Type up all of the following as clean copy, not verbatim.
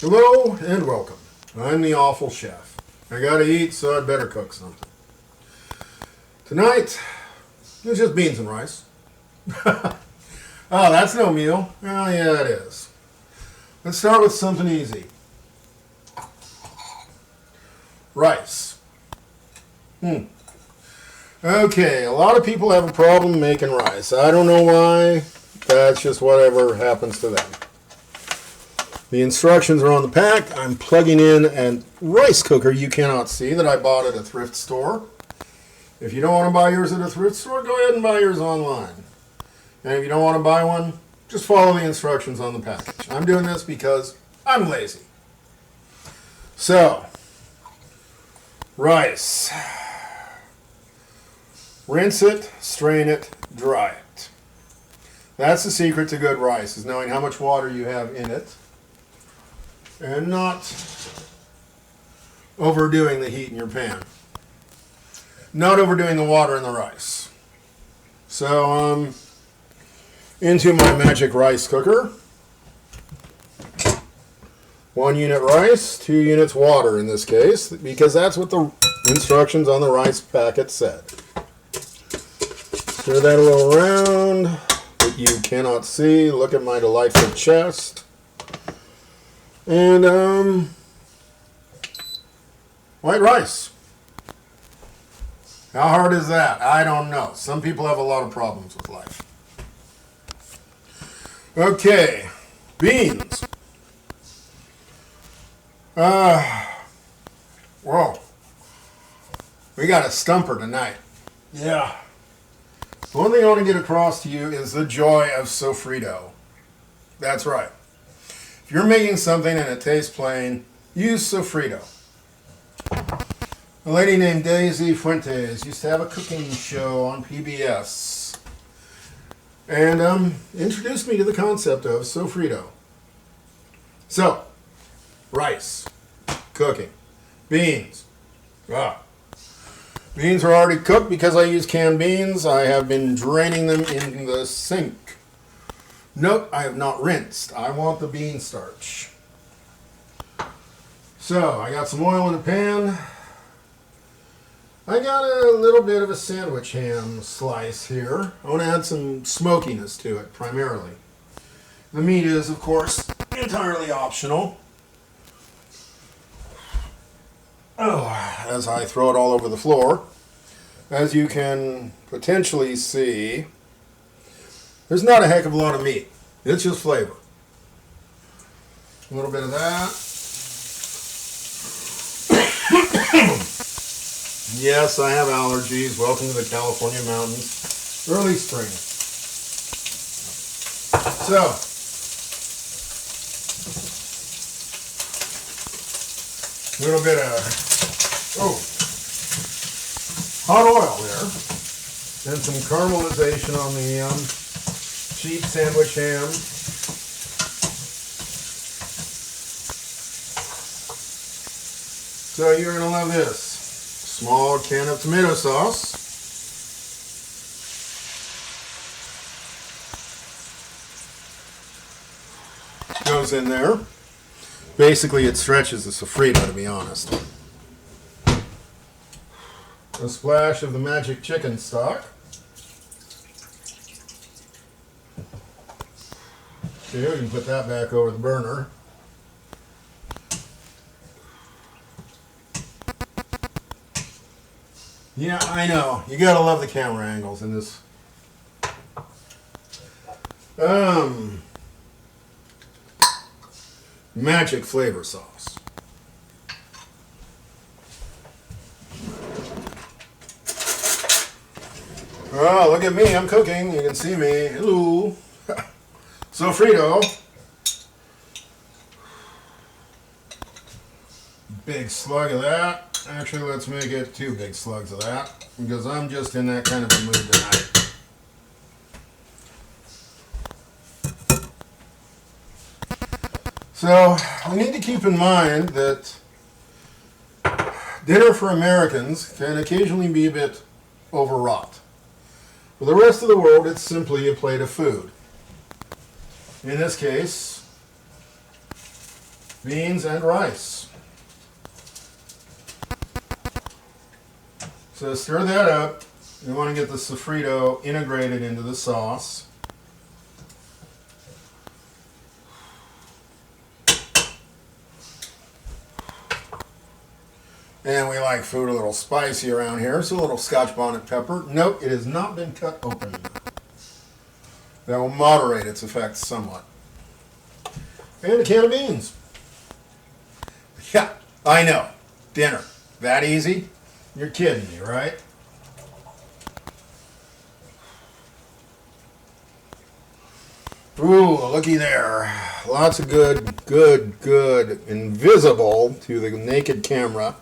Hello and welcome. I'm the awful chef. I gotta eat, so I'd better cook something. Tonight, it's just beans and rice. Oh, that's no meal. Oh, yeah, it is. Let's start with something easy. Rice. Okay, a lot of people have a problem making rice. I don't know why. That's just whatever happens to them. The instructions are on the pack. I'm plugging in a rice cooker you cannot see that I bought at a thrift store. If you don't want to buy yours at a thrift store, go ahead and buy yours online. And if you don't want to buy one, just follow the instructions on the package. I'm doing this because I'm lazy. So, rice. Rinse it, strain it, dry it. That's the secret to good rice, is knowing how much water you have in it and not overdoing the heat in your pan. Not overdoing the water in the rice. So, into my magic rice cooker. 1 unit rice, 2 units water in this case, because that's what the instructions on the rice packet said. Stir that a little around that you cannot see. Look at my delightful chest. And white rice. How hard is that? I don't know. Some people have a lot of problems with life. Okay, beans. Whoa. We got a stumper tonight. Yeah. The one thing I want to get across to you is the joy of Sofrito. That's right. If you're making something and it tastes plain, use Sofrito. A lady named Daisy Fuentes used to have a cooking show on PBS and introduced me to the concept of Sofrito. So, rice, cooking, beans. Beans are already cooked because I use canned beans. I have been draining them in the sink. Nope, I have not rinsed. I want the bean starch. So, I got some oil in the pan. I got a little bit of a sandwich ham slice here. I want to add some smokiness to it, primarily. The meat is, of course, entirely optional. Oh, as I throw it all over the floor. As you can potentially see, there's not a heck of a lot of meat. It's just flavor. A little bit of that. Yes, I have allergies. Welcome to the California mountains. Early spring. So, a little bit of hot oil there. And some caramelization on the cheap sandwich ham. So you're going to love this. Small can of tomato sauce. Goes in there. Basically, it stretches the sofrito, to be honest. A splash of the magic chicken stock. Okay, we can put that back over the burner. Yeah, I know. You gotta love the camera angles in this. Magic flavor sauce. Oh, look at me. I'm cooking. You can see me. Hello. Sofrito. Big slug of that. Actually, let's make it 2 big slugs of that, because I'm just in that kind of a mood tonight. So, we need to keep in mind that dinner for Americans can occasionally be a bit overwrought. For the rest of the world, it's simply a plate of food. In this case, beans and rice. So stir that up. You want to get the sofrito integrated into the sauce. And we like food a little spicy around here, so a little Scotch bonnet pepper. Nope, it has not been cut open. That will moderate its effects somewhat. And a can of beans. Yeah, I know. Dinner. That easy? You're kidding me, right? Ooh, looky there. Lots of good, invisible to the naked camera.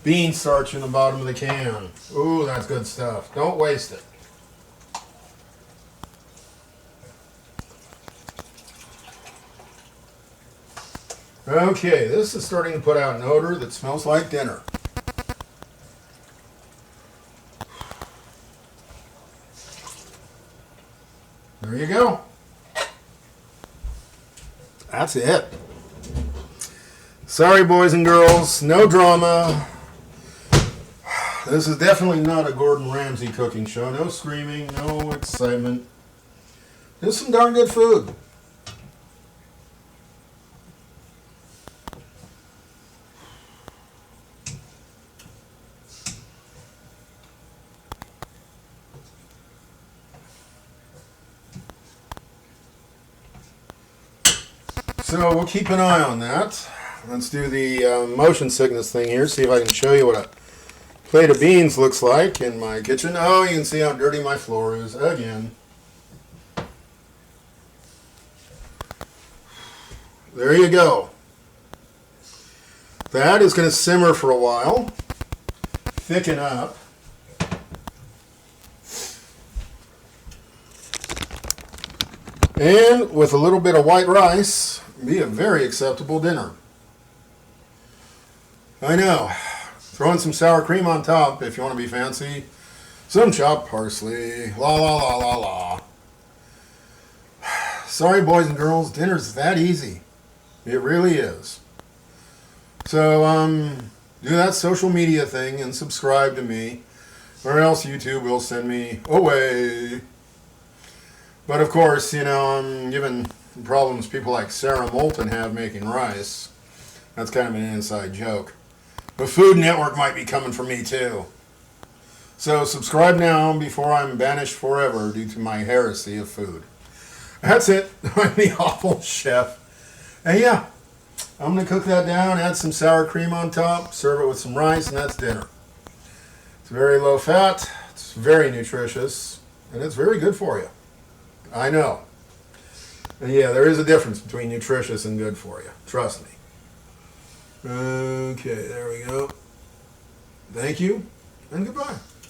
Bean starch in the bottom of the can. Ooh, that's good stuff. Don't waste it. Okay, this is starting to put out an odor that smells like dinner. There you go. That's it. Sorry, boys and girls, no drama. This is definitely not a Gordon Ramsay cooking show. No screaming, no excitement. Just some darn good food. So we'll keep an eye on that. Let's do the motion sickness thing here. See if I can show you what a plate of beans looks like in my kitchen. Oh, you can see how dirty my floor is again. There you go. That is going to simmer for a while. Thicken up. And with a little bit of white rice, be a very acceptable dinner. I know. Throw in some sour cream on top if you want to be fancy. Some chopped parsley. La la la la la. Sorry, boys and girls, dinner's that easy. It really is. So, do that social media thing and subscribe to me, or else YouTube will send me away. But of course, you know, given problems people like Sarah Moulton have making rice, that's kind of an inside joke. The Food Network might be coming for me too. So subscribe now before I'm banished forever due to my heresy of food. That's it. I'm the Awful Chef. And yeah, I'm going to cook that down, add some sour cream on top, serve it with some rice, and that's dinner. It's very low fat, it's very nutritious, and it's very good for you. I know. And yeah, there is a difference between nutritious and good for you. Trust me. Okay, there we go. Thank you, and goodbye.